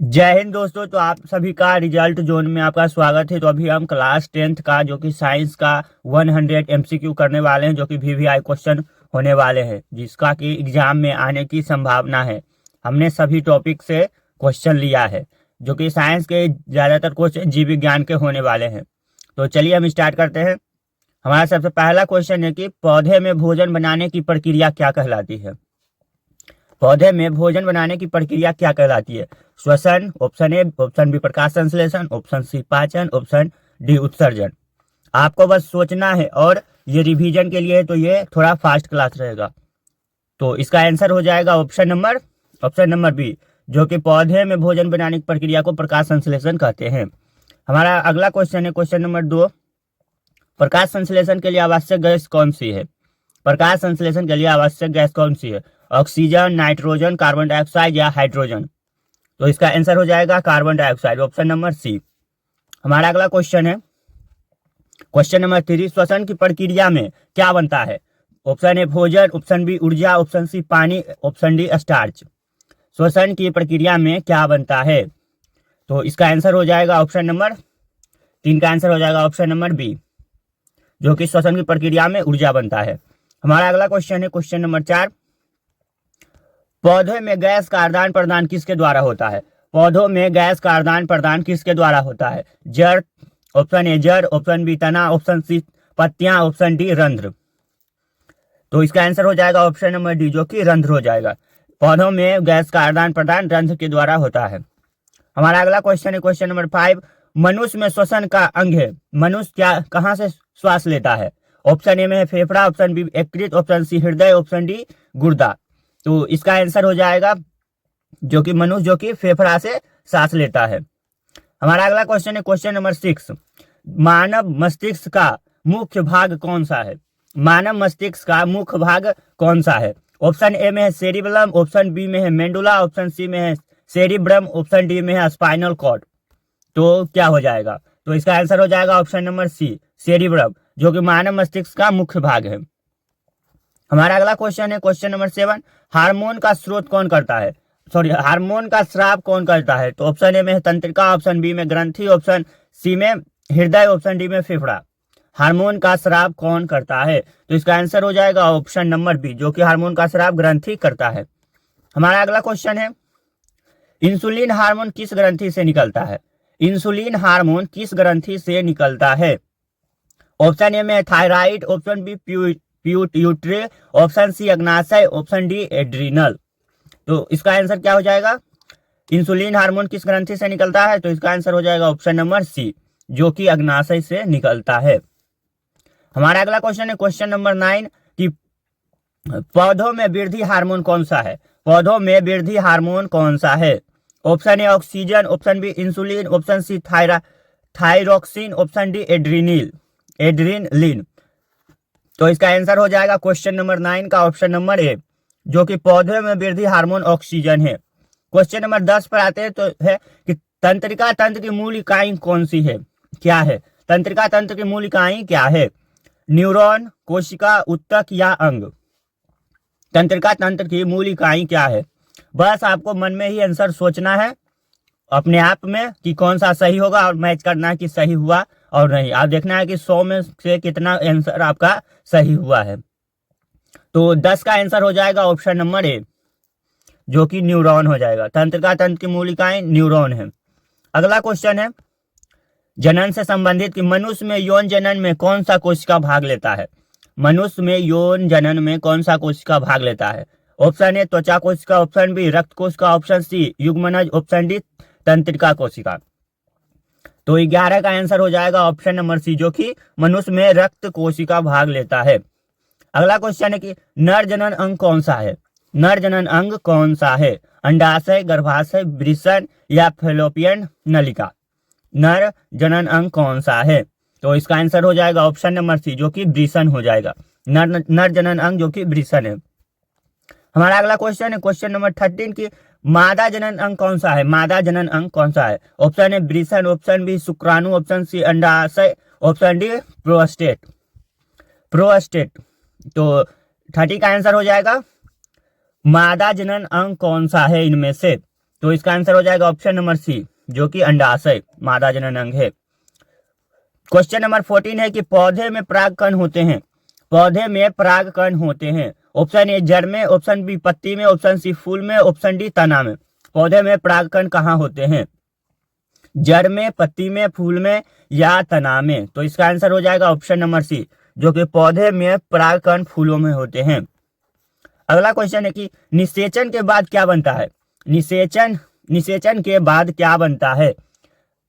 जय हिंद दोस्तों। तो आप सभी का रिजल्ट जोन में आपका स्वागत है। तो अभी हम क्लास 10th का जो कि साइंस का 100 एमसीक्यू करने वाले हैं, जो कि वीवीआई क्वेश्चन होने वाले हैं, जिसका कि एग्जाम में आने की संभावना है। हमने सभी टॉपिक से क्वेश्चन लिया है, जो कि साइंस के ज़्यादातर क्वेश्चन जीव विज्ञान के होने वाले हैं। तो चलिए हम स्टार्ट करते हैं। हमारा सबसे पहला क्वेश्चन है कि पौधे में भोजन बनाने की प्रक्रिया क्या कहलाती है। पौधे में भोजन बनाने की प्रक्रिया क्या कहलाती है। श्वसन, ऑप्शन ए, ऑप्शन बी प्रकाश संश्लेषण, ऑप्शन सी पाचन, ऑप्शन डी उत्सर्जन। आपको बस सोचना है, और ये रिवीजन के लिए तो ये थोड़ा फास्ट क्लास रहेगा। तो इसका आंसर हो जाएगा ऑप्शन नंबर बी, जो कि पौधे में भोजन बनाने की प्रक्रिया को प्रकाश संश्लेषण कहते हैं। हमारा अगला क्वेश्चन है क्वेश्चन नंबर 2। प्रकाश संश्लेषण के लिए आवश्यक गैस कौन सी है। प्रकाश संश्लेषण के लिए आवश्यक गैस कौन सी है। ऑक्सीजन, नाइट्रोजन, कार्बन डाइऑक्साइड या हाइड्रोजन। तो इसका आंसर हो जाएगा carbon dioxide, option number C. हमारा अगला क्वेश्चन है क्वेश्चन नंबर 3। श्वसन की प्रक्रिया में क्या बनता है। ऑप्शन ए भोजन, ऑप्शन बी ऊर्जा, ऑप्शन सी पानी, ऑप्शन डी स्टार्च। श्वसन की प्रक्रिया में क्या बनता है। तो इसका आंसर हो जाएगा ऑप्शन नंबर 3 का आंसर हो जाएगा ऑप्शन नंबर बी, जो कि श्वसन की प्रक्रिया में ऊर्जा बनता है। हमारा अगला क्वेश्चन है क्वेश्चन नंबर 4। पौधे में गैस का आदान प्रदान किसके द्वारा होता है। पौधों में गैस का आदान प्रदान किसके द्वारा होता है। जड़, ऑप्शन ए जड़, ऑप्शन बी तना, ऑप्शन सी पत्तियां, ऑप्शन डी रंध्र। तो इसका आंसर हो जाएगा ऑप्शन नंबर डी, जो कि रंध्र हो जाएगा। पौधों में गैस का आदान प्रदान रंध्र के द्वारा होता है। हमारा अगला क्वेश्चन है क्वेश्चन नंबर 5। मनुष्य में श्वसन का अंग है। मनुष्य क्या कहाँ से श्वास लेता है। ऑप्शन ए में है फेफड़ा, ऑप्शन बी यकृत, ऑप्शन सी हृदय, ऑप्शन डी गुर्दा। तो इसका आंसर हो जाएगा जो कि मनुष्य जो कि फेफड़ा से सांस लेता है। हमारा अगला क्वेश्चन है क्वेश्चन नंबर 6। मानव मस्तिष्क का मुख्य भाग कौन सा है। मानव मस्तिष्क का मुख्य भाग कौन सा है। ऑप्शन ए में है सेरिबलम, ऑप्शन बी में है मेंडुला, ऑप्शन सी में है सेरिब्रम, ऑप्शन डी में है स्पाइनल कॉर्ड। तो क्या हो जाएगा। तो इसका आंसर हो जाएगा ऑप्शन नंबर सी, सेरिब्रम, जो कि मानव मस्तिष्क का मुख्य भाग है। हमारा अगला क्वेश्चन है क्वेश्चन नंबर 7। हार्मोन का स्रोत कौन करता है। हार्मोन का स्राव कौन करता है। तो ऑप्शन ए में है तंत्रिका, ऑप्शन बी में ग्रंथि, ऑप्शन सी में हृदय, ऑप्शन डी में फेफड़ा। हार्मोन का स्राव कौन करता है। तो इसका आंसर हो जाएगा ऑप्शन नंबर बी, जो कि हार्मोन का स्राव ग्रंथि करता है। हमारा अगला क्वेश्चन है इंसुलिन हार्मोन किस ग्रंथि से निकलता है। इंसुलिन हार्मोन किस ग्रंथि से निकलता है। ऑप्शन ए में thyroid, option B pituitary, option C अग्नाशय, ऑप्शन डी एड्रिनल। तो इसका आंसर क्या हो जाएगा। इंसुलिन हार्मोन किस ग्रंथि से निकलता है। तो इसका आंसर हो जाएगा ऑप्शन नंबर सी, जो कि अग्नाशय से निकलता है। हमारा अगला क्वेश्चन है क्वेश्चन नंबर 9 कि पौधों में वृद्धि हार्मोन कौन सा है। पौधों में वृद्धि हार्मोन कौन सा है। Option A oxygen, option B insulin, option C thyroxine, option D adrenaline. तो इसका आंसर हो जाएगा क्वेश्चन नंबर 9 का ऑप्शन नंबर ए, जो कि पौधे में वृद्धि हार्मोन ऑक्सीजन है। क्वेश्चन नंबर 10 पर आते हैं तो है कि तंत्रिका तंत्र की मूल इकाई कौन सी है। क्या है तंत्रिका तंत्र की मूल इकाई क्या है। न्यूरॉन, कोशिका, उत्तक या अंग। तंत्रिका तंत्र की मूल इकाई क्या है। बस आपको मन में ही आंसर सोचना है अपने आप में कि कौन सा सही होगा, और मैच करना है कि सही हुआ और नहीं। आप देखना है कि 100 में से कितना आंसर आपका सही हुआ है। तो 10 का आंसर हो जाएगा ऑप्शन नंबर ए, जो कि न्यूरॉन हो जाएगा। तंत्रिका तंत्र की मूल इकाई न्यूरॉन है। अगला क्वेश्चन है जनन से संबंधित कि मनुष्य में यौन जनन में कौन सा कोशिका भाग लेता है। मनुष्य में यौन जनन में कौन सा कोशिका भाग लेता है। ऑप्शन ए त्वचा कोशिका, ऑप्शन बी रक्त कोशिका, ऑप्शन सी युग्मनज, ऑप्शन डी तंत्रिका कोशिका। तो 11 का आंसर हो जाएगा ऑप्शन नंबर सी, जो कि मनुष्य में रक्त कोशिका भाग लेता है। अगला क्वेश्चन है कि नर जनन अंग कौन सा है। नर जनन अंग कौन सा है। अंडाशय, गर्भाशय, वृषण या फैलोपियन नलिका। नर जनन अंग कौन सा है। तो इसका आंसर हो जाएगा ऑप्शन नंबर सी, जो कि वृषण हो जाएगा। नर जनन अंग जो कि वृषण है। हमारा अगला क्वेश्चन है क्वेश्चन नंबर 13 की मादा जनन अंग कौन सा है। मादा जनन अंग कौन सा है। ऑप्शन ए वृषण, ऑप्शन बी शुक्राणु, ऑप्शन सी अंडाशय, ऑप्शन डी प्रोस्टेट। तो 30 का आंसर हो जाएगा मादा जनन अंग कौन सा है इनमें से। तो इसका आंसर हो जाएगा ऑप्शन नंबर सी, जो कि अंडाशय मादा जनन अंग है। क्वेश्चन नंबर 14 है कि पौधे में परागकण होते हैं, पौधे में परागकण होते हैं। ऑप्शन ए जड़ में, ऑप्शन बी पत्ती में, ऑप्शन सी फूल में, ऑप्शन डी तना में। पौधे में परागकण कहाँ होते हैं? जड़ में, पत्ती में, फूल में या तना में। तो इसका आंसर हो जाएगा ऑप्शन नंबर सी, जो कि पौधे में परागकण फूलों में होते हैं। अगला क्वेश्चन है कि निषेचन के बाद क्या बनता है? निषेचन के बाद क्या बनता है?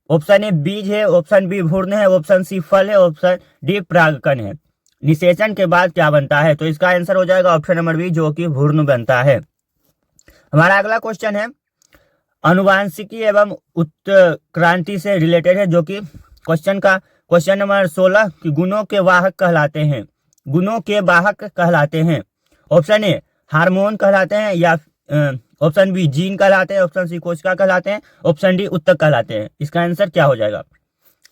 ऑप्शन ए बीज है, ऑप्शन बी भ्रूण है, ऑप्शन सी फल है, ऑप्शन डी परागकण है। निषेचन के बाद क्या बनता है? तो इसका आंसर हो जाएगा ऑप्शन नंबर बी, जो कि भ्रूण बनता है। हमारा अगला क्वेश्चन है अनुवांशिकी एवं उत्क्रांति से रिलेटेड है, जो कि क्वेश्चन नंबर 16 कि गुणों के वाहक कहलाते हैं, गुणों के वाहक कहलाते हैं। ऑप्शन ए हार्मोन कहलाते हैं, या ऑप्शन बी जीन कहलाते हैं, ऑप्शन सी कोशिका कहलाते हैं, ऑप्शन डी उत्तक कहलाते हैं। इसका आंसर क्या हो जाएगा?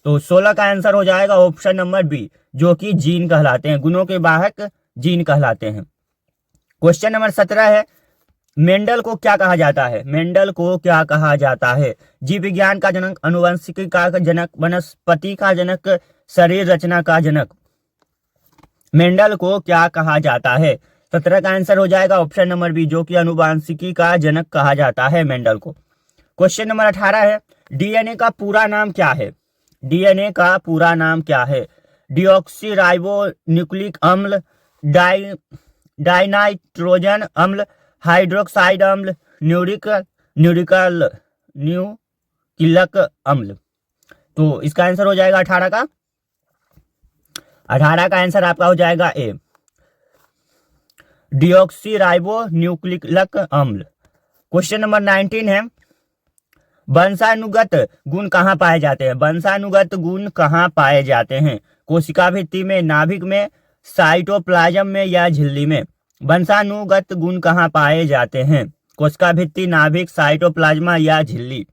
तो 16 का आंसर हो जाएगा ऑप्शन नंबर बी, जो कि जीन कहलाते हैं, गुणों के वाहक जीन कहलाते हैं। क्वेश्चन नंबर 17 है मेंडल को क्या कहा जाता है? मेंडल को क्या कहा जाता है? जीव विज्ञान का जनक, अनुवंशिकी का जनक, वनस्पति का जनक, शरीर रचना का जनक। मेंडल को क्या कहा जाता है? 17 का आंसर हो जाएगा ऑप्शन नंबर बी, जो कि अनुवांशिकी का जनक कहा जाता है मेंडल को। क्वेश्चन नंबर 18 है डीएनए का पूरा नाम क्या है? डीएनए का पूरा नाम क्या है? डिऑक्सी राइबो न्यूक्लिक अम्ल, डाइनाइट्रोजन अम्ल, हाइड्रोक्साइड अम्ल, न्यूक्लिक अम्ल। तो इसका आंसर हो जाएगा 18 का आंसर आपका हो जाएगा ए, डिऑक्सी राइबो न्यूक्लिक अम्ल। क्वेश्चन नंबर 19 है वंशानुगत गुण कहाँ पाए जाते हैं? वंशानुगत गुण कहाँ पाए जाते हैं? कोशिका भित्ति में, नाभिक में, साइटोप्लाज्म में या झिल्ली में? वंशानुगत गुण कहाँ पाए जाते हैं? कोशिका भित्ति, नाभिक, साइटोप्लाज्मा या झिल्ली?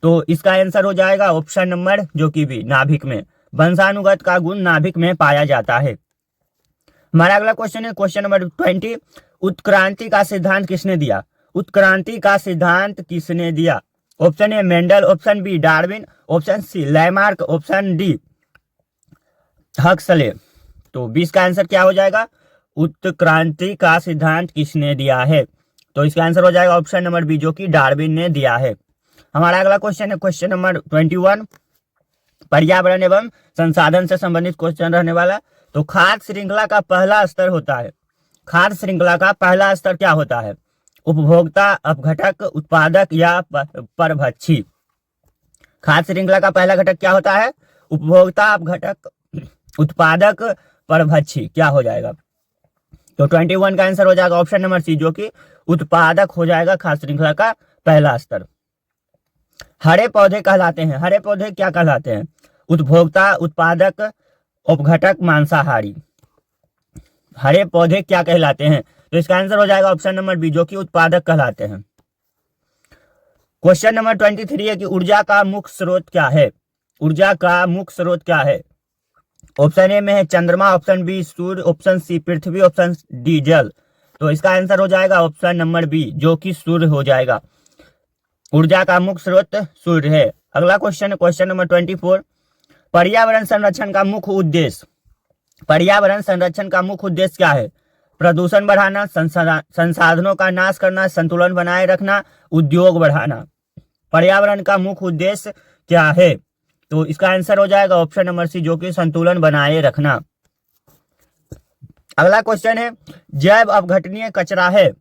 तो इसका आंसर हो जाएगा ऑप्शन नंबर जो कि बी, नाभिक में। वंशानुगत का गुण नाभिक में पाया जाता है। हमारा अगला क्वेश्चन है क्वेश्चन नंबर 20 उत्क्रांति का सिद्धांत किसने दिया? उत्क्रांति का सिद्धांत किसने दिया? Option A Mendel, option B Darwin, option C Lamarck, option D Huxley. तो 20 का आंसर क्या हो जाएगा? उत्क्रांति का सिद्धांत किसने दिया है? तो इसका आंसर हो जाएगा ऑप्शन नंबर बी, जो कि डार्विन ने दिया है। हमारा अगला क्वेश्चन है क्वेश्चन नंबर 21 पर्यावरण एवं संसाधन से संबंधित क्वेश्चन रहने वाला। तो खाद्य श्रृंखला का पहला स्तर होता है, खाद्य श्रृंखला का पहला स्तर क्या होता है? उपभोक्ता, अपघटक, उत्पादक या परभक्षी? खाद्य श्रृंखला का पहला घटक क्या होता है? उपभोक्ता, अपघटक, उत्पादक, परभक्षी। क्या हो जाएगा? तो 21 का आंसर हो जाएगा ऑप्शन नंबर सी, जो कि उत्पादक हो जाएगा खाद्य श्रृंखला का पहला स्तर। हरे पौधे कहलाते हैं, हरे पौधे क्या कहलाते हैं? उपभोक्ता, उत्पादक, अपघटक, मांसाहारी। हरे पौधे क्या कहलाते हैं? तो इसका आंसर हो जाएगा ऑप्शन नंबर बी, जो कि उत्पादक कहलाते हैं। क्वेश्चन नंबर 23 है कि ऊर्जा का मुख्य स्रोत क्या है? ऊर्जा का मुख्य स्रोत क्या है? ऑप्शन ए में है चंद्रमा, ऑप्शन बी सूर्य, ऑप्शन सी पृथ्वी, ऑप्शन डी जल। तो इसका आंसर हो जाएगा ऑप्शन नंबर बी, जो कि सूर्य हो जाएगा। ऊर्जा का मुख्य स्रोत सूर्य है। अगला क्वेश्चन है क्वेश्चन नंबर 24 पर्यावरण संरक्षण का मुख्य उद्देश्य। पर्यावरण संरक्षण का मुख्य उद्देश्य क्या है? प्रदूषण बढ़ाना, संसाधनों का नाश करना, संतुलन बनाए रखना, उद्योग बढ़ाना। पर्यावरण का मुख्य उद्देश्य क्या है? तो इसका आंसर हो जाएगा ऑप्शन नंबर सी, जो कि संतुलन बनाए रखना। अगला क्वेश्चन है जैव अपघटनीय कचरा है,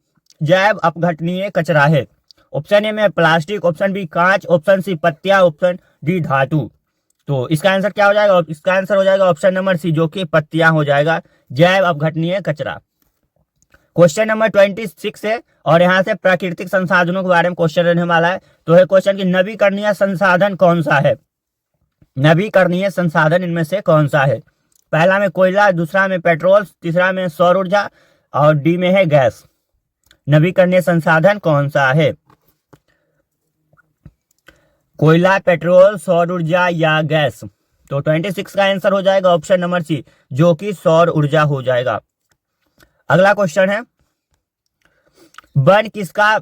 जैव अपघटनीय कचरा है। ऑप्शन ए में प्लास्टिक, ऑप्शन बी कांच, ऑप्शन सी पत्तियां, ऑप्शन डी धातु। तो इसका आंसर क्या हो जाएगा? इसका आंसर हो जाएगा ऑप्शन नंबर सी, जो कि पत्तियां हो जाएगा, जैव अपघटनीय कचरा। क्वेश्चन नंबर 26 है और यहाँ से प्राकृतिक संसाधनों के बारे में क्वेश्चन रहने वाला है। तो है क्वेश्चन कि नवीकरणीय संसाधन कौन सा है? नवीकरणीय संसाधन इनमें से कौन सा है? पहला में कोयला, दूसरा में पेट्रोल, तीसरा में सौर ऊर्जा और डी में है गैस। नवीकरणीय संसाधन कौन सा है? कोयला, पेट्रोल, सौर ऊर्जा या गैस? तो 26 का आंसर हो जाएगा ऑप्शन नंबर सी, जो कि सौर ऊर्जा हो जाएगा। अगला क्वेश्चन है वन किसका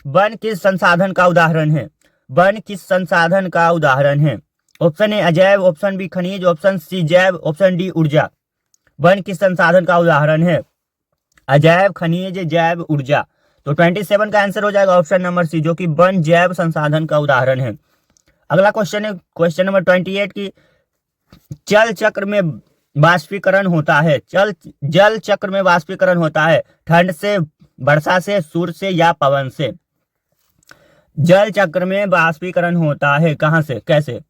वन किस संसाधन का उदाहरण है? वन किस संसाधन का उदाहरण है? ऑप्शन ए अजैव, ऑप्शन बी खनिज, ऑप्शन सी जैव, ऑप्शन डी ऊर्जा। वन किस संसाधन का उदाहरण है? अजैव, खनिज, जैव, ऊर्जा। तो 27 का आंसर हो जाएगा ऑप्शन नंबर सी, जो कि वन जैव संसाधन का उदाहरण है। अगला क्वेश्चन है क्वेश्चन नंबर 28 की जल चक्र में वाष्पीकरण होता है। जल चक्र में वाष्पीकरण होता है ठंड से, वर्षा से, सूर्य से या पवन से। जल चक्र में वाष्पीकरण होता है कहां से, कैसे?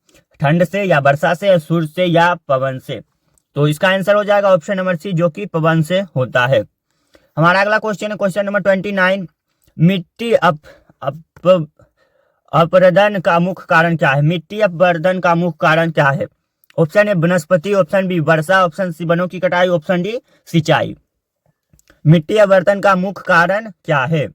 ठंड से या वर्षा से, सूर्य से या पवन से। तो इसका आंसर हो जाएगा ऑप्शन नंबर सी, जो कि पवन से होता है। हमारा अगला क्वेश्चन है क्वेश्चन नंबर 29। मिट्टी अपरदन का मुख्य कारण क्या है? मिट्टी अपरदन का मुख्य कारण क्या है? ऑप्शन ए वनस्पति, ऑप्शन बी वर्षा, ऑप्शन सी वनों की कटाई, ऑप्शन डी सिंचाई। मिट्टी अपरदन का मुख्य कारण क्या है?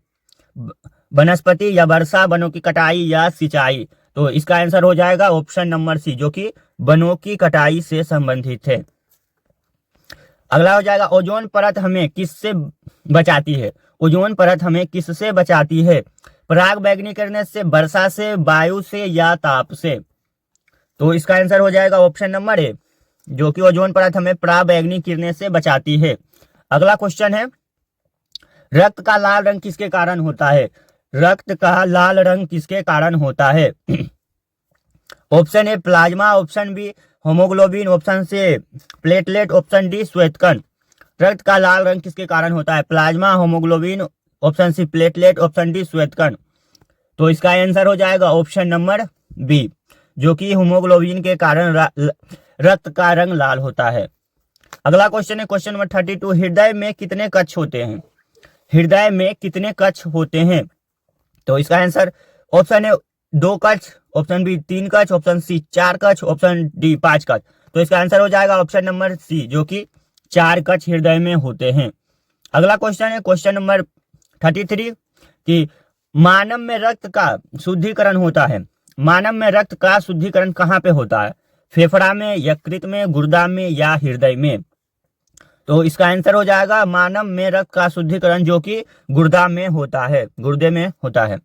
वनस्पति या वर्षा, वनों की कटाई या सिंचाई। तो इसका आंसर हो जाएगा ऑप्शन नंबर सी, जो कि वनों की कटाई से संबंधित है। अगला हो जाएगा ओजोन परत हमें किससे बचाती है? ओजोन परत हमें किससे बचाती है? पराग बैगनीकरण से, वर्षा से, वायु से या ताप से। तो इसका आंसर हो जाएगा ऑप्शन नंबर ए, जो कि ओजोन परत हमें पराग बैगनीकरण से बचाती है। अगला क्वेश्चन है रक्त का लाल रंग किसके कारण होता है? रक्त का लाल रंग किसके कारण होता है? Option A plasma, option B haemoglobin, option C platelet, option D श्वेतकण। रक्त का लाल रंग किसके कारण होता है? Plasma, haemoglobin, option C platelet, option D श्वेतकण। तो इसका आंसर हो जाएगा ऑप्शन नंबर बी, जो कि होमोग्लोबिन के कारण रक्त का रंग लाल होता है। अगला क्वेश्चन है क्वेश्चन नंबर 32। हृदय में कितने कक्ष होते हैं? हृदय में कितने कक्ष होते हैं? तो इसका आंसर ऑप्शन है 2 कक्ष, ऑप्शन बी 3 कक्ष, ऑप्शन सी 4 कक्ष, ऑप्शन डी 5 कक्ष। तो इसका आंसर हो जाएगा ऑप्शन नंबर सी, जो कि 4 कक्ष हृदय में होते हैं। अगला क्वेश्चन है क्वेश्चन नंबर 33 कि मानव में रक्त का शुद्धिकरण होता है। मानव में रक्त का शुद्धिकरण कहाँ पे होता है? फेफड़ा में, यकृत में, गुर्दा में या हृदय में। तो इसका आंसर हो जाएगा मानव में रक्त का शुद्धिकरण, जो कि गुर्दा में होता है, गुर्दे में होता है।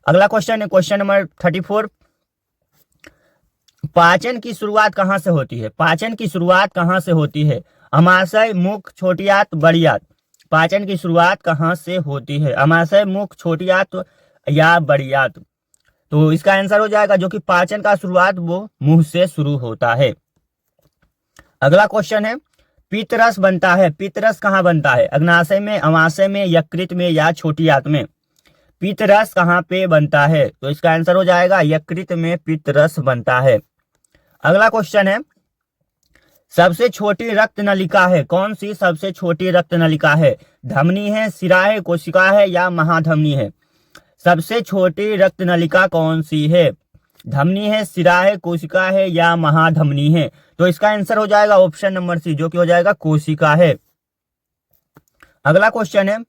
अगला क्वेश्चन है क्वेश्चन नंबर 34। पाचन की शुरुआत कहाँ से होती है? पाचन की शुरुआत कहाँ से होती है? अमाशय, मुख, छोटी आंत, बड़ी आंत। पाचन की शुरुआत कहाँ से होती है? अमाशय, मुख, छोटी आंत या बड़ी आंत। तो इसका आंसर हो जाएगा, जो कि पाचन का शुरुआत वो मुंह से शुरू होता है। अगला क्वेश्चन है पित्तरस बनता है। पित्तरस कहाँ बनता है? अग्नाशय में, अमाशय में, यकृत में या छोटी आंत में। पित्तरस कहाँ पे बनता है? तो इसका आंसर हो जाएगा यकृत में पित्तरस बनता है। अगला क्वेश्चन है सबसे छोटी रक्त नलिका है कौन सी? सबसे छोटी रक्त नलिका है धमनी है, सिरा है, कोशिका है या महाधमनी है। सबसे छोटी रक्त नलिका कौन सी है? धमनी है, सिरा है, कोशिका है या महाधमनी है। तो इसका आंसर हो जाएगा ऑप्शन नंबर सी, जो कि हो जाएगा कोशिका है। अगला क्वेश्चन है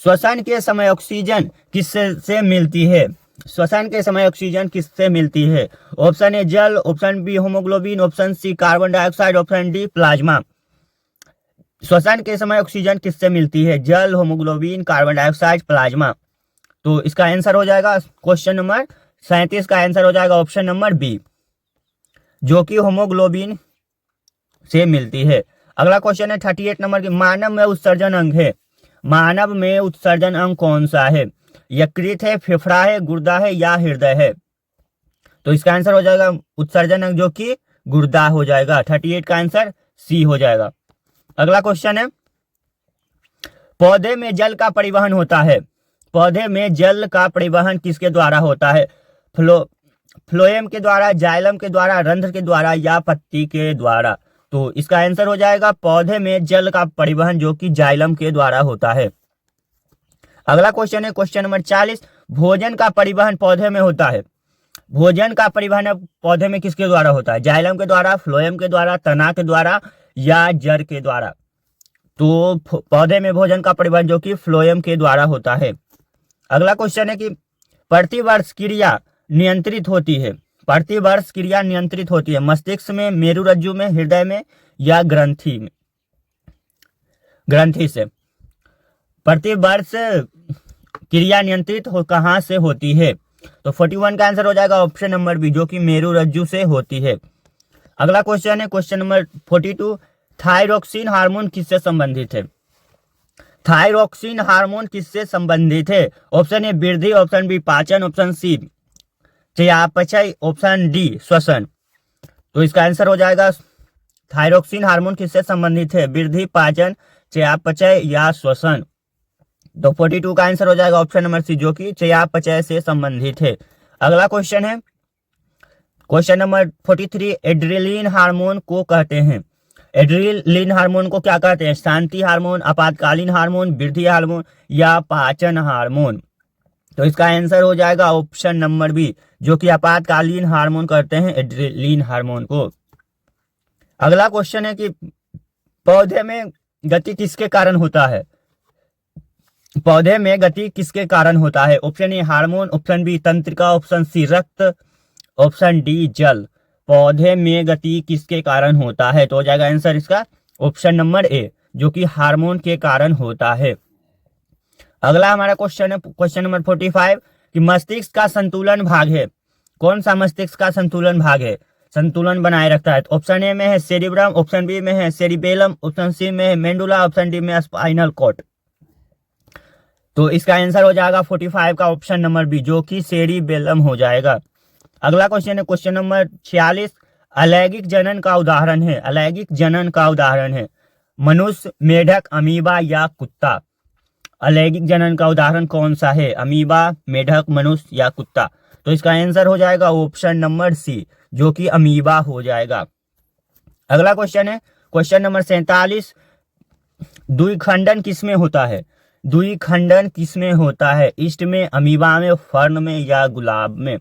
श्वसन के समय ऑक्सीजन किससे मिलती है? श्वसन के समय ऑक्सीजन किससे मिलती है? ऑप्शन ए जल, option B haemoglobin, option C carbon dioxide, option D plasma. श्वसन के समय ऑक्सीजन किससे मिलती है? जल, होमोग्लोबिन, कार्बन डाइऑक्साइड, प्लाज्मा। तो इसका आंसर हो जाएगा क्वेश्चन नंबर 37 का आंसर हो जाएगा ऑप्शन नंबर बी, जो कि होमोग्लोबिन से मिलती है। अगला क्वेश्चन है 38 नंबर की मानव में उत्सर्जन अंग है। मानव में उत्सर्जन अंग कौन सा है? यकृत है, फेफड़ा है, गुर्दा है या हृदय है। तो इसका आंसर हो जाएगा उत्सर्जन अंग, जो कि गुर्दा हो जाएगा। 38 का आंसर सी हो जाएगा। अगला क्वेश्चन है पौधे में जल का परिवहन होता है। पौधे में जल का परिवहन किसके द्वारा होता है? फ्लोएम के द्वारा, जाइलम के द्वारा, रंध्र के द्वारा या पत्ती के द्वारा। तो इसका आंसर हो जाएगा पौधे में जल का परिवहन, जो कि जाइलम के द्वारा होता है। अगला क्वेश्चन है क्वेश्चन नंबर 40 भोजन का परिवहन पौधे में होता है। भोजन का परिवहन पौधे में किसके द्वारा होता है? जाइलम के द्वारा, फ्लोएम के द्वारा, तना के द्वारा या जड़ के द्वारा। तो पौधे में भोजन का परिवहन जो कि फ्लोएम के द्वारा होता है। अगला क्वेश्चन है कि प्रतिवर्ष क्रिया नियंत्रित होती है। प्रतिवर्ष क्रिया नियंत्रित होती है मस्तिष्क में, मेरुरज्जु में, हृदय में या ग्रंथि में। ग्रंथि से प्रतिवर्ष क्रिया नियंत्रित कहाँ से होती है? तो 41 का आंसर हो जाएगा ऑप्शन नंबर बी, जो कि मेरुरज्जु से होती है। अगला क्वेश्चन है क्वेश्चन नंबर 42, थायरोक्सिन हार्मोन किससे संबंधित है? थायरोक्सिन हार्मोन किससे संबंधित है? ऑप्शन ए वृद्धि, ऑप्शन बी पाचन, ऑप्शन सी चयापचय, ऑप्शन डी श्वसन। तो इसका आंसर हो जाएगा थायरोक्सिन हार्मोन किससे संबंधित है? वृद्धि, पाचन, चयापचय या श्वसन। तो 42 का आंसर हो जाएगा ऑप्शन नंबर सी, जो कि चयापचय से संबंधित है। अगला क्वेश्चन है क्वेश्चन नंबर 43, एड्रेनलिन हार्मोन को कहते हैं? एड्रेनलिन हार्मोन को क्या कहते हैं? शांति हार्मोन, आपातकालीन हार्मोन, वृद्धि हार्मोन या पाचन हार्मोन। तो इसका आंसर हो जाएगा ऑप्शन नंबर बी, जो कि आपातकालीन हार्मोन कहते हैं एड्रेनलिन हार्मोन को। अगला क्वेश्चन है कि पौधे में गति किसके कारण होता है? पौधे में गति किसके कारण होता है? Option A hormone, option B तंत्रिका, ऑप्शन सी रक्त, ऑप्शन डी जल। पौधे में गति किसके कारण होता है? तो हो जाएगा आंसर इसका ऑप्शन नंबर ए, जो कि हार्मोन के कारण होता है। अगला हमारा क्वेश्चन है क्वेश्चन नंबर 45, कि मस्तिष्क का संतुलन भाग है? कौन सा मस्तिष्क का संतुलन भाग है, संतुलन बनाए रखता है? तो ऑप्शन ए में है सेरिब्रम, ऑप्शन बी में है सेरिबेलम, ऑप्शन सी में है मेंडुला, ऑप्शन डी में स्पाइनल कॉर्ड। तो इसका आंसर हो जाएगा 45 का ऑप्शन नंबर बी, जो कि सेरिबेलम हो जाएगा। अगला क्वेश्चन है क्वेश्चन नंबर 46, अलैंगिक जनन का उदाहरण है? अलैंगिक जनन का उदाहरण है मनुष्य, मेढक, अमीबा या कुत्ता? अलैंगिक जनन का उदाहरण कौन सा है? अमीबा, मेढक, मनुष्य या कुत्ता? तो इसका आंसर हो जाएगा ऑप्शन नंबर सी, जो कि अमीबा हो जाएगा। अगला क्वेश्चन है क्वेश्चन नंबर 47, द्विखंडन किसमें होता है? द्विखंडन किसमें होता है? ईस्ट में, अमीबा में, फर्न में या गुलाब में?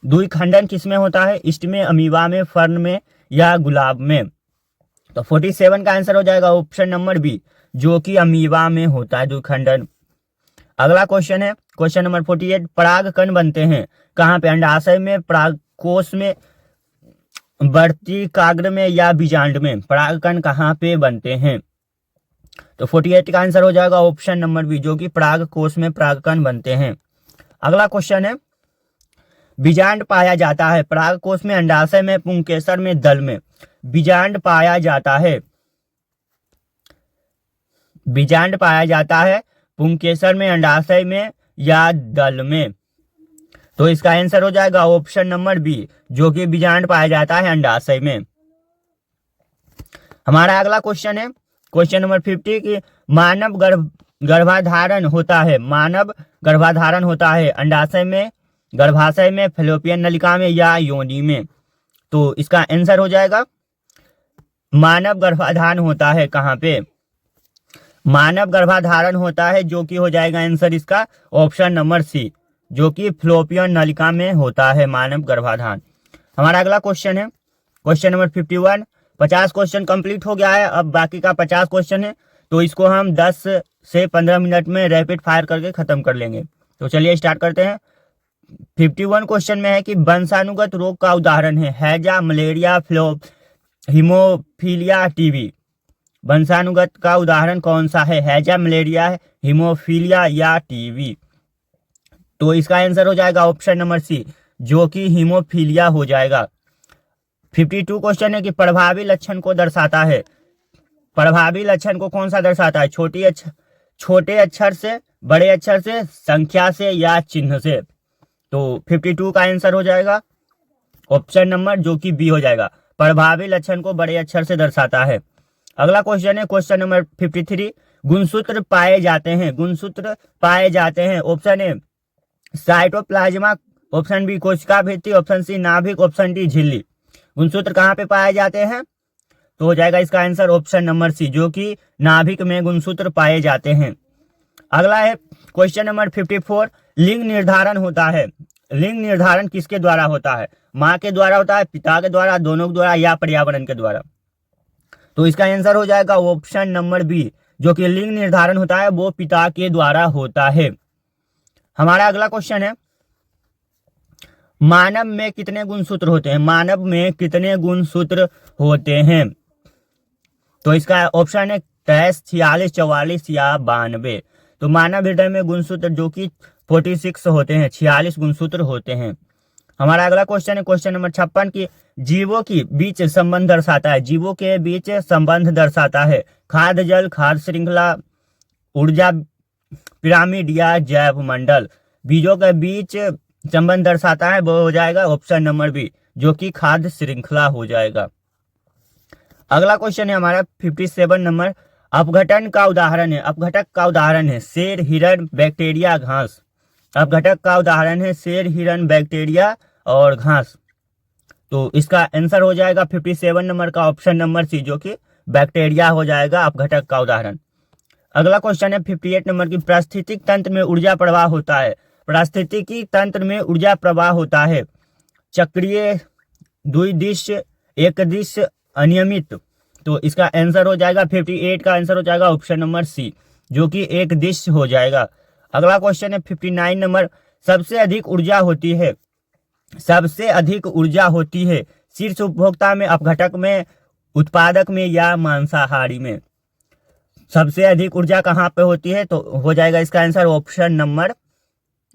द्विखंडन किसमें होता है? ईस्ट में, अमीबा में, फर्न में या गुलाब में? तो 47 का आंसर हो जाएगा ऑप्शन नंबर बी, जो कि अमीबा में होता है द्विखंडन। अगला क्वेश्चन है क्वेश्चन नंबर 48, परागकण बनते हैं कहाँ पे? अंडाशय में, परागकोश में, वर्तिकाग्र में या बीजांड में? परागकण कहाँ पे बनते हैं? तो 48 का आंसर हो जाएगा ऑप्शन नंबर बी, जो कि परागकोश में परागकण बनते हैं। अगला क्वेश्चन है, बीजांड पाया जाता है परागकोश में, अंडाशय में, पुंकेसर में, दल में? बीजांड पाया जाता है, बीजांड पाया जाता है पुंकेसर में, अंडाशय में या दल में? तो इसका आंसर हो जाएगा ऑप्शन नंबर बी, जो कि बीजांड पाया जाता है अंडाशय में। हमारा अगला क्वेश्चन है क्वेश्चन नंबर 50, की मानव गर्भाधारण होता है? मानव गर्भाधारण होता है अंडाशय में, गर्भाशय में, फैलोपियन नलिका में या योनि में? तो इसका आंसर हो जाएगा मानव गर्भाधारण होता है कहाँ पे? मानव गर्भाधारण होता है, जो कि हो जाएगा आंसर इसका ऑप्शन नंबर सी, जो कि फैलोपियन नलिका में होता है मानव गर्भाधारण। हमारा अगला क्वेश्चन है क्वेश्चन नंबर 51। 50 क्वेश्चन कंप्लीट हो गया है, अब बाकी का 50 क्वेश्चन है, तो इसको हम 10 से 15 मिनट में रैपिड फायर करके खत्म कर लेंगे। तो चलिए स्टार्ट करते हैं। 51 क्वेश्चन में है कि वंशानुगत रोग का उदाहरण है? हैजा, मलेरिया, हीमोफीलिया, टीबी? वंशानुगत का उदाहरण कौन सा है? हैजा, मलेरिया, हीमोफीलिया या टीबी? तो इसका आंसर हो जाएगा ऑप्शन नंबर सी, जो कि हीमोफीलिया हो जाएगा। 52 क्वेश्चन है कि प्रभावी लक्षण को दर्शाता है? प्रभावी लक्षण को कौन सा दर्शाता है? छोटे अक्षर से, बड़े अक्षर से, संख्या से या चिन्ह से? तो 52 का आंसर हो जाएगा ऑप्शन नंबर, जो कि बी हो जाएगा, प्रभावी लक्षण को बड़े अक्षर से दर्शाता है। अगला क्वेश्चन है क्वेश्चन नंबर 53, गुणसूत्र पाए जाते हैं? गुणसूत्र पाए जाते हैं option A cytoplasm, option B कोशिका भित्ति, ऑप्शन सी नाभिक, ऑप्शन डी झिल्ली? गुणसूत्र कहाँ पे पाए जाते हैं? तो हो जाएगा इसका आंसर ऑप्शन नंबर सी, जो कि नाभिक में गुणसूत्र पाए जाते हैं। अगला है क्वेश्चन नंबर 54, लिंग निर्धारण होता है? लिंग निर्धारण किसके द्वारा होता है? माँ के द्वारा होता है, पिता के द्वारा, दोनों के द्वारा या पर्यावरण के द्वारा? तो इसका आंसर हो जाएगा ऑप्शन नंबर बी, जो कि लिंग निर्धारण होता है वो पिता के द्वारा होता है। हमारा अगला क्वेश्चन है, मानव में कितने गुणसूत्र होते हैं? मानव में कितने गुणसूत्र होते हैं? तो इसका ऑप्शन है 23, 46, 44 या 92? तो मानव हृदय में गुणसूत्र जो कि 46 होते हैं, 46 गुणसूत्र होते हैं। हमारा अगला क्वेश्चन है क्वेश्चन नंबर 56 की जीवों के बीच संबंध दर्शाता है। जीवों के बीच संबंध दर्शाता है खाद्य जल, खाद्य श्रृंखला, ऊर्जा पिरामिड या जैव मंडल। बीजों के बीच संबंध दर्शाता है, वो हो जाएगा ऑप्शन नंबर बी, जो कि खाद्य श्रृंखला हो जाएगा। अगला क्वेश्चन है हमारा 57 नंबर, अपघटन का उदाहरण है। अपघटक का उदाहरण है शेर, हिरण, बैक्टीरिया, घास। अपघटक का उदाहरण है शेर, हिरण, बैक्टीरिया और घास। तो इसका आंसर हो जाएगा 57 नंबर का ऑप्शन नंबर सी, जो कि बैक्टीरिया हो जाएगा अपघटक का उदाहरण। अगला क्वेश्चन है 58 नंबर की पारिस्थितिक तंत्र में ऊर्जा प्रवाह होता है। पारिस्थितिकी तंत्र में ऊर्जा प्रवाह होता है चक्रीय, द्विदिश, एकदिश, अनियमित। तो इसका आंसर हो जाएगा 58 का आंसर हो जाएगा ऑप्शन नंबर सी, जो कि एक दिश हो जाएगा। अगला क्वेश्चन है 59 नंबर, सबसे अधिक ऊर्जा होती है। सबसे अधिक ऊर्जा होती है शीर्ष उपभोक्ता में, अपघटक में, उत्पादक में या मांसाहारी में। सबसे अधिक ऊर्जा कहाँ पे होती है, तो हो जाएगा इसका आंसर ऑप्शन नंबर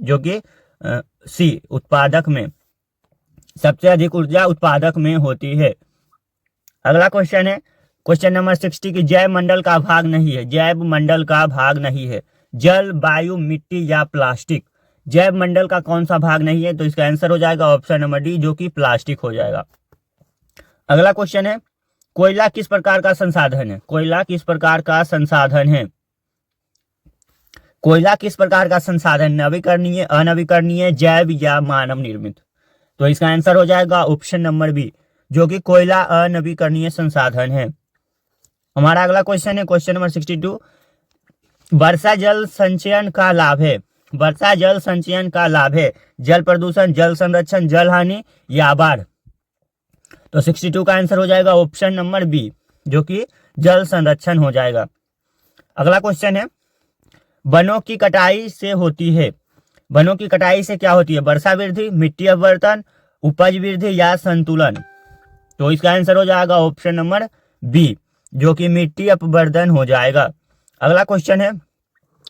जो कि सी, उत्पादक में। सबसे अधिक ऊर्जा उत्पादक में होती है। अगला क्वेश्चन है क्वेश्चन नंबर 60 की जैव मंडल का भाग नहीं है। जैव मंडल का भाग नहीं है जल, वायु, मिट्टी या प्लास्टिक। जैव मंडल का कौन सा भाग नहीं है, तो इसका आंसर हो जाएगा ऑप्शन नंबर डी, जो कि प्लास्टिक हो जाएगा। अगला क्वेश्चन है कोयला किस प्रकार का संसाधन है। कोयला किस प्रकार का संसाधन है। कोयला किस प्रकार का संसाधन, नवीकरणीय, अनवीकरणीय, जैव या मानव निर्मित। तो इसका आंसर हो जाएगा ऑप्शन नंबर बी, जो कि कोयला अनवीकरणीय संसाधन है। हमारा अगला क्वेश्चन है क्वेश्चन नंबर 62, वर्षा जल संचयन का लाभ है। वर्षा जल संचयन का लाभ है जल प्रदूषण, जल संरक्षण, जल हानि या बाढ़। तो 62 का आंसर हो जाएगा ऑप्शन नंबर बी, जो कि जल संरक्षण हो जाएगा। अगला क्वेश्चन है वनों की कटाई से होती है। वनों की कटाई से क्या होती है, वर्षा वृद्धि, मिट्टी अपवर्तन, उपज वृद्धि या संतुलन। तो इसका आंसर हो जाएगा ऑप्शन नंबर बी, जो कि मिट्टी अपवर्तन हो जाएगा। अगला क्वेश्चन है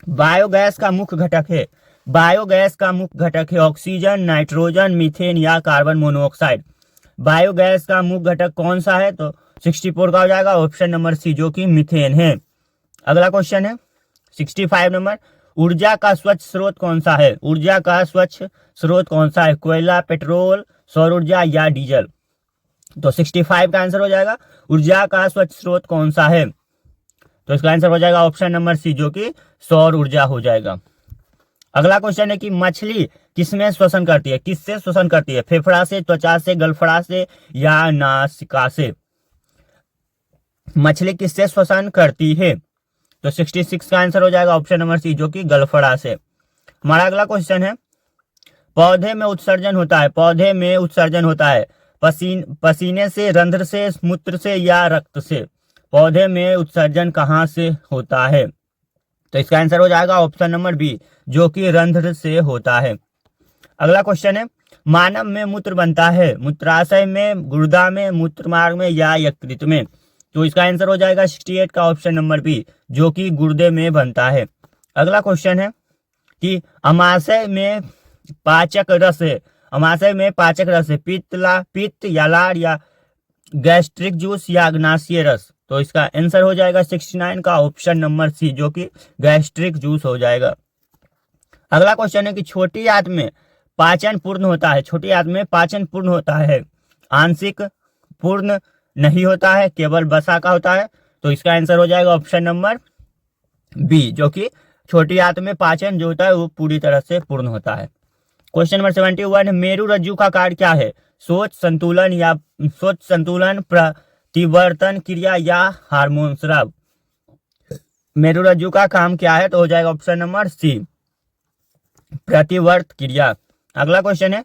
बायोगैस का मुख्य घटक है। बायोगैस का मुख्य घटक है ऑक्सीजन, नाइट्रोजन, मीथेन या कार्बन मोनोऑक्साइड। बायोगैस का मुख्य घटक कौन सा है, तो 64 का हो जाएगा ऑप्शन नंबर सी, जो कि मीथेन है। अगला क्वेश्चन है 65 नंबर, ऊर्जा का स्वच्छ स्रोत कौन सा है। ऊर्जा का स्वच्छ स्रोत कौन सा है, कोयला, पेट्रोल, सौर ऊर्जा या डीजल। तो 65 का आंसर हो जाएगा ऊर्जा का स्वच्छ स्रोत कौन सा है, तो इसका आंसर हो जाएगा ऑप्शन नंबर सी, जो कि सौर ऊर्जा हो जाएगा। अगला क्वेश्चन है कि मछली किसमें श्वसन करती है। किससे श्वसन करती है, फेफड़ा से, त्वचा से, गलफड़ा से या नासिका से। मछली किससे श्वसन करती है, तो 66 का आंसर हो जाएगा ऑप्शन नंबर सी, जो कि गलफड़ा से। हमारा अगला क्वेश्चन है पौधे में उत्सर्जन होता है। पौधे में उत्सर्जन होता है पसीने से, रंध्र से, मूत्र से या रक्त से। पौधे में उत्सर्जन कहाँ से होता है, तो इसका आंसर हो जाएगा ऑप्शन नंबर बी, जो कि रंध्र से होता है। अगला क्वेश्चन है मानव में मूत्र बनता है मूत्राशय में, गुर्दा में, मूत्रमार्ग में या यकृत में। तो इसका आंसर हो जाएगा 68 का ऑप्शन नंबर बी, जो कि गुर्दे में बनता है। अगला क्वेश्चन है कि अमाशय में पाचक रस है। अमाशय में पाचक रस है पित्त या लार या गैस्ट्रिक जूस या अग्नाशय रस। तो इसका आंसर हो जाएगा 69 का ऑप्शन नंबर सी, जो कि गैस्ट्रिक जूस हो जाएगा। अगला क्वेश्चन है कि छोटी आंत में पाचन पूर्ण होता है। छोटी आंत में पाचन पूर्ण होता है, आंशिक पूर्ण नहीं होता है, केवल वसा का होता है। तो इसका आंसर हो जाएगा ऑप्शन नंबर बी, जो कि छोटी आंत में पाचन जो होता है वो पूरी तरह से पूर्ण होता है। क्वेश्चन नंबर 71, मेरु रज्जु का कार्य क्या है। सोच संतुलन, प्रतिवर्तन क्रिया या हार्मोन स्राव। मेरु रज्जु का काम क्या है, तो हो जाएगा ऑप्शन नंबर सी, प्रतिवर्त क्रिया। अगला क्वेश्चन है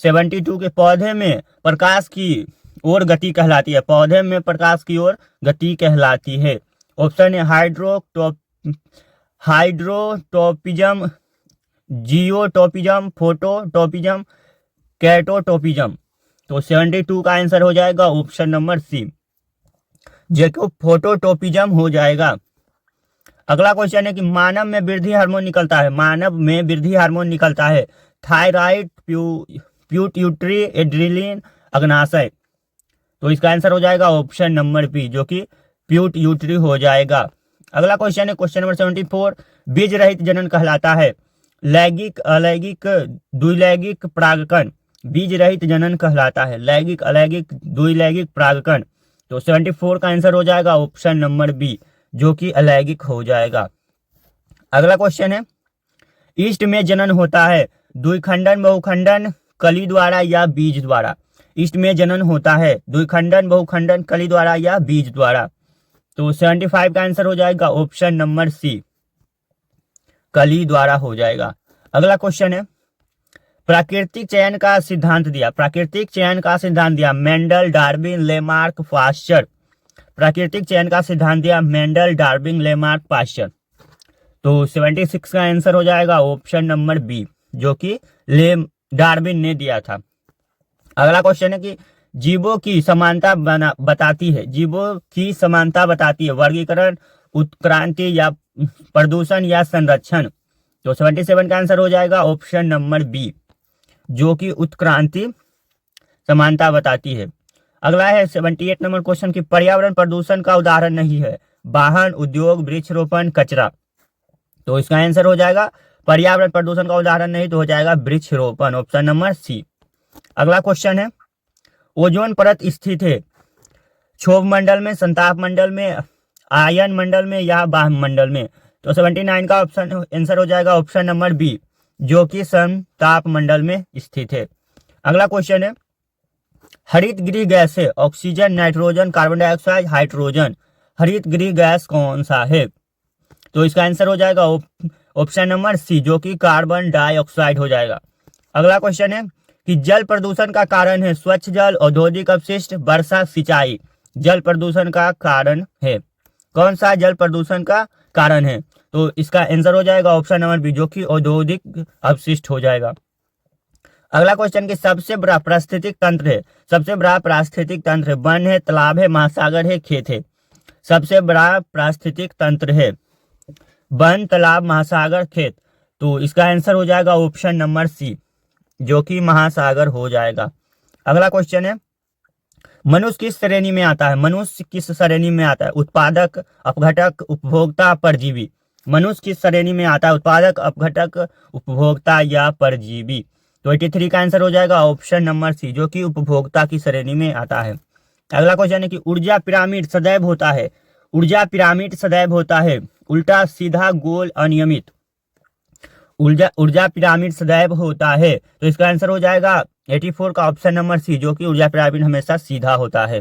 72 के पौधे में प्रकाश की ओर गति कहलाती है। पौधे में प्रकाश की ओर गति कहलाती है। ऑप्शन है हाइड्रोटोपिज्म, जियोटोपिज्म, फोटोटोपिज्म, कैटोटोपिज्म। तो 72 का आंसर हो जाएगा ऑप्शन नंबर सी, जो फोटोटोपिज्म हो जाएगा। अगला क्वेश्चन है कि मानव में वृद्धि हार्मोन निकलता है, मानव में वृद्धि हार्मोन निकलता है थायराइड, प्यूट्यूटरी, एड्रिलिन, अग्नाशय। तो इसका आंसर हो जाएगा ऑप्शन नंबर बी, जो कि प्यूट्यूटरी हो जाएगा। अगला क्वेश्चन है क्वेश्चन नंबर 74, बीज रहित जनन कहलाता है लैंगिक, अलैंगिक, द्विलैंगिक परागकण। बीज रहित जनन कहलाता है लैंगिक, अलैंगिक, द्विलैंगिक परागकण। तो 74 का आंसर हो जाएगा ऑप्शन नंबर बी, जो कि अलैंगिक हो जाएगा। अगला क्वेश्चन है ईस्ट में जनन होता है द्विखंडन, बहुखंडन, कली द्वारा या बीज द्वारा। ईस्ट में जनन होता है द्विखंडन, बहुखंडन, कली द्वारा या बीज द्वारा। तो 75 का आंसर हो जाएगा ऑप्शन नंबर सी, कली द्वारा हो जाएगा। अगला क्वेश्चन है प्राकृतिक चयन का सिद्धांत दिया, प्राकृतिक चयन का सिद्धांत दिया मेंडल, डार्विन, लेमार्क, पाश्चर। प्राकृतिक चयन का सिद्धांत दिया मेंडल, डार्विन, लेमार्क, पाश्चर। तो 76 का आंसर हो जाएगा ऑप्शन नंबर बी, जो कि डार्विन ने दिया था। अगला क्वेश्चन है कि जीवों की समानता बताती है, जीवों की समानता बताती है वर्गीकरण, उत्क्रांति या प्रदूषण या संरक्षण। तो 77 का आंसर हो जाएगा ऑप्शन नंबर बी, जो कि उत्क्रांति समानता बताती है। अगला है 78 नंबर क्वेश्चन की पर्यावरण प्रदूषण का उदाहरण नहीं है वाहन, उद्योग, वृक्षरोपण, कचरा। तो इसका आंसर हो जाएगा पर्यावरण प्रदूषण का उदाहरण नहीं तो हो जाएगा वृक्षरोपण, ऑप्शन नंबर सी। अगला क्वेश्चन है ओजोन परत स्थित है क्षोभ मंडल में, संताप मंडल में, आयन मंडल में या बाह्य मंडल में। तो 79 का ऑप्शन आंसर हो जाएगा ऑप्शन नंबर बी, जो कि संताप मंडल में स्थित है। अगला क्वेश्चन है हरित गृह गैस है oxygen, nitrogen, carbon dioxide, hydrogen. हरित गृह गैस कौन सा है? तो इसका आंसर हो जाएगा ऑप्शन नंबर सी, जो कि कार्बन डाइऑक्साइड हो जाएगा। अगला क्वेश्चन है कि जल प्रदूषण का कारण है स्वच्छ जल, औद्योगिक अपशिष्ट, वर्षा, सिंचाई। जल प्रदूषण का कारण है, कौन सा जल प्रदूषण का कारण है? तो इसका आंसर हो जाएगा ऑप्शन नंबर बी, जो कि औद्योगिक अपशिष्ट हो जाएगा। अगला क्वेश्चन की सबसे बड़ा पारिस्थितिक तंत्र है, सबसे बड़ा पारिस्थितिक तंत्र है वन है, तालाब है, महासागर है, खेत है। सबसे बड़ा पारिस्थितिक तंत्र है वन, तालाब, महासागर, खेत। तो इसका आंसर हो जाएगा ऑप्शन नंबर सी, जो कि महासागर हो जाएगा। अगला क्वेश्चन है मनुष्य किस श्रेणी में आता है? मनुष्य किस श्रेणी में आता है? उत्पादक, अपघटक, उपभोक्ता, परजीवी। मनुष्य किस श्रेणी में आता है? उत्पादक, अपघटक, उपभोक्ता या परजीवी। तो 83 का आंसर हो जाएगा ऑप्शन नंबर सी, जो कि उपभोक्ता की श्रेणी में आता है। अगला क्वेश्चन है कि ऊर्जा पिरामिड सदैव होता है, ऊर्जा पिरामिड सदैव होता है उल्टा, सीधा, गोल, अनियमित। ऊर्जा पिरामिड सदैव होता है, तो इसका आंसर हो जाएगा 84 का ऑप्शन नंबर सी, जो कि ऊर्जा पिरामिड हमेशा सीधा होता है।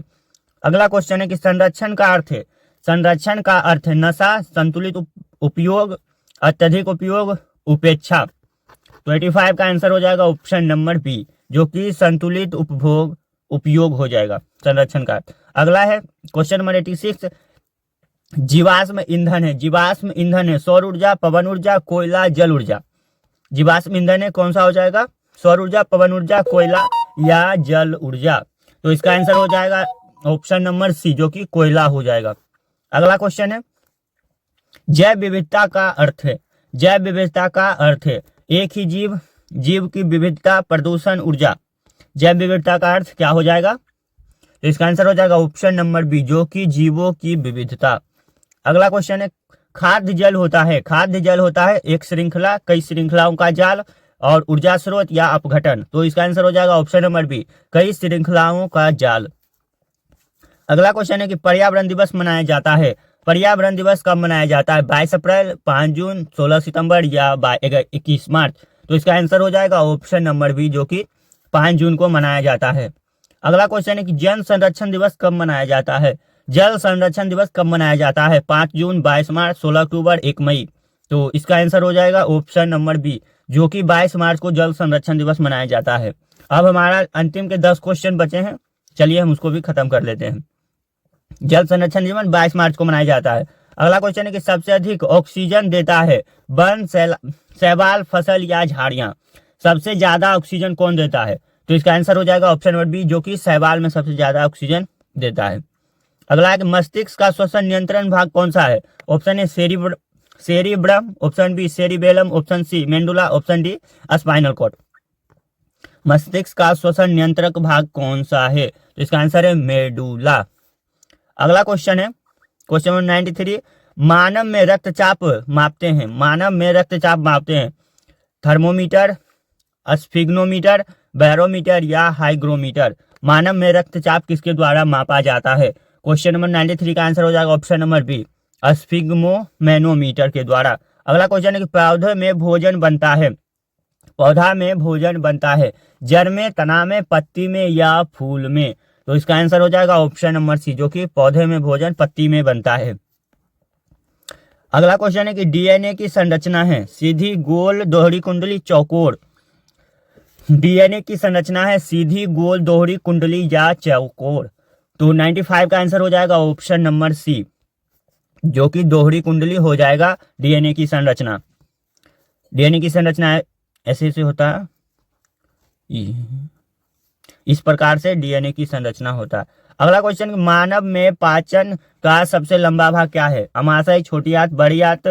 अगला क्वेश्चन है कि संरक्षण का अर्थ है, संरक्षण का अर्थ है नशा, संतुलित उपयोग, अत्यधिक उपयोग, उपेक्षा। तो 85 का आंसर हो जाएगा ऑप्शन नंबर बी, जो कि संतुलित उपयोग हो जाएगा संरक्षण का। अगला है क्वेश्चन नंबर 86 जीवाश्म ईंधन है, जीवाश्म ईंधन है सौर ऊर्जा, पवन ऊर्जा, कोयला, जल ऊर्जा। जीवाश्म ईंधन है कौन सा हो जाएगा? सौर ऊर्जा, पवन ऊर्जा, कोयला या जल ऊर्जा। तो इसका आंसर हो जाएगा ऑप्शन नंबर सी, जो कि कोयला हो जाएगा। अगला क्वेश्चन है जैव विविधता का अर्थ है, जैव विविधता का अर्थ है एक ही जीव, जीव की विविधता, प्रदूषण, ऊर्जा। जैव विविधता का अर्थ क्या हो जाएगा? तो इसका आंसर हो जाएगा ऑप्शन नंबर बी, जो कि जीवों की विविधता। अगला क्वेश्चन है खाद्य जल होता है, खाद्य जल होता है एक श्रृंखला, कई श्रृंखलाओं का जाल और ऊर्जा स्रोत या अपघटन। तो इसका आंसर हो जाएगा ऑप्शन नंबर बी, कई श्रृंखलाओं का जाल। अगला क्वेश्चन है कि पर्यावरण दिवस मनाया जाता है, पर्यावरण दिवस कब मनाया जाता है? 22 अप्रैल, 5 जून, 16 सितंबर या 21 मार्च। तो इसका आंसर हो जाएगा ऑप्शन नंबर बी, जो कि 5 जून को मनाया जाता है। अगला क्वेश्चन है कि जल संरक्षण दिवस कब मनाया जाता है? जल संरक्षण दिवस कब मनाया जाता है? 5 जून, 22 मार्च, 16 अक्टूबर, 1 मई। तो इसका आंसर हो जाएगा ऑप्शन नंबर बी, जो कि 22 मार्च को जल संरक्षण दिवस मनाया जाता है। अब हमारा अंतिम के 10 क्वेश्चन बचे हैं, चलिए हम उसको भी खत्म कर लेते हैं। जल संरक्षण दिवस 22 मार्च को मनाया जाता है। अगला क्वेश्चन है कि सबसे अधिक ऑक्सीजन देता है वन, शैवाल, फसल या झाड़ियां। सबसे ज्यादा ऑक्सीजन कौन देता है? तो इसका आंसर हो जाएगा ऑप्शन नंबर बी, जो कि शैवाल में सबसे ज्यादा ऑक्सीजन देता है। अगला है कि मस्तिष्क का श्वसन नियंत्रण भाग कौन सा है? Option A cerebrum, option B cerebellum, option C medulla, option D spinal cord. मस्तिष्क का श्वसन नियंत्रक भाग कौन सा है? तो इसका आंसर है मेडुला। अगला क्वेश्चन है क्वेश्चन नंबर 93। मानव में रक्तचाप मापते हैं, मानव में रक्तचाप मापते हैं थर्मोमीटर, स्फिग्नोमीटर, बैरोमीटर या हाइग्रोमीटर। मानव में रक्तचाप किसके द्वारा मापा जाता है? क्वेश्चन नंबर 93 का आंसर हो जाएगा ऑप्शन नंबर बी स्फिग्मोमेनोमीटर के द्वारा। अगला क्वेश्चन है कि पौधे में भोजन बनता है, पौधा में भोजन बनता है जड़ में, तना में, पत्ती में या फूल में। तो इसका आंसर हो जाएगा ऑप्शन नंबर सी, जो कि पौधे में भोजन पत्ती में बनता है। अगला क्वेश्चन है कि डीएनए की संरचना है सीधी, गोल, दोहरी कुंडली, चौकोर। डीएनए की संरचना है सीधी, गोल, दोहरी कुंडली या चौकोर। तो 95 का आंसर हो जाएगा ऑप्शन नंबर सी, जो कि दोहरी कुंडली हो जाएगा डीएनए की संरचना। डीएनए की संरचना ऐसे से होता है, इस प्रकार से डीएनए की संरचना होता है। अगला क्वेश्चन, मानव में पाचन का सबसे लंबा भाग क्या है? अमाशय, छोटी आंत, बड़ी आंत,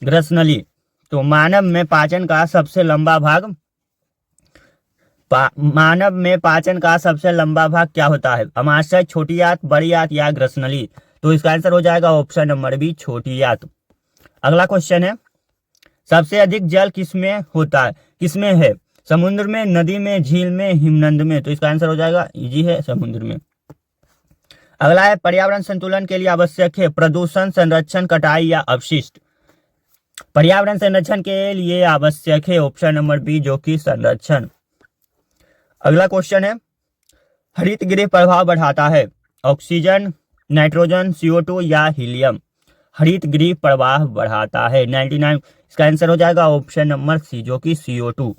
ग्रसनली। तो मानव में पाचन का सबसे लंबा भाग मानव में पाचन का सबसे लंबा भाग क्या होता है? अमाशय, छोटी आंत, बड़ी आंत या ग्रसनली। तो इसका आंसर हो जाएगा ऑप्शन नंबर बी छोटी आंत। अगला क्वेश्चन है, सबसे अधिक जल किसमें होता है, किसमें है? समुद्र में, नदी में, झील में, हिमनद में। तो इसका आंसर हो जाएगा इजी है, समुद्र में। अगला है, पर्यावरण संतुलन के लिए आवश्यक है प्रदूषण, संरक्षण, कटाई या अपशिष्ट। पर्यावरण संरक्षण के लिए आवश्यक है ऑप्शन नंबर बी, जो कि संरक्षण। अगला क्वेश्चन है, हरित गृह प्रभाव बढ़ाता है ऑक्सीजन, नाइट्रोजन, CO2 या हीलियम। हरित गृह प्रवाह बढ़ाता है 99। इसका आंसर हो जाएगा ऑप्शन नंबर सी, जो कि CO2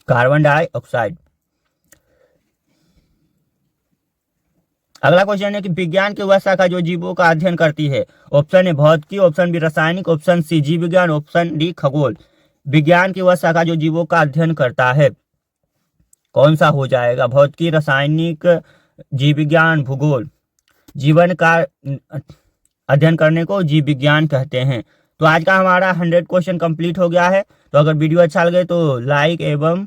कार्बन डाइऑक्साइड। अगला क्वेश्चन है कि विज्ञान की वह शाखा जो जीवों का अध्ययन करती है। ऑप्शन ए भौतिकी, ऑप्शन बी रासायनिक, ऑप्शन सी जीव विज्ञान, ऑप्शन डी खगोल। विज्ञान की वह शाखा जो जीवों का अध्ययन करता है, कौन सा हो जाएगा? भौतिकी, रासायनिक, जीव विज्ञान, भूगोल। जीवन का अध्ययन करने को जीव विज्ञान कहते हैं। तो आज का हमारा 100 क्वेश्चन कंप्लीट हो गया है। तो अगर वीडियो अच्छा लगे तो लाइक एवं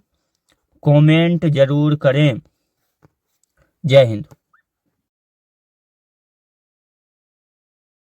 कमेंट जरूर करें। जय हिंद।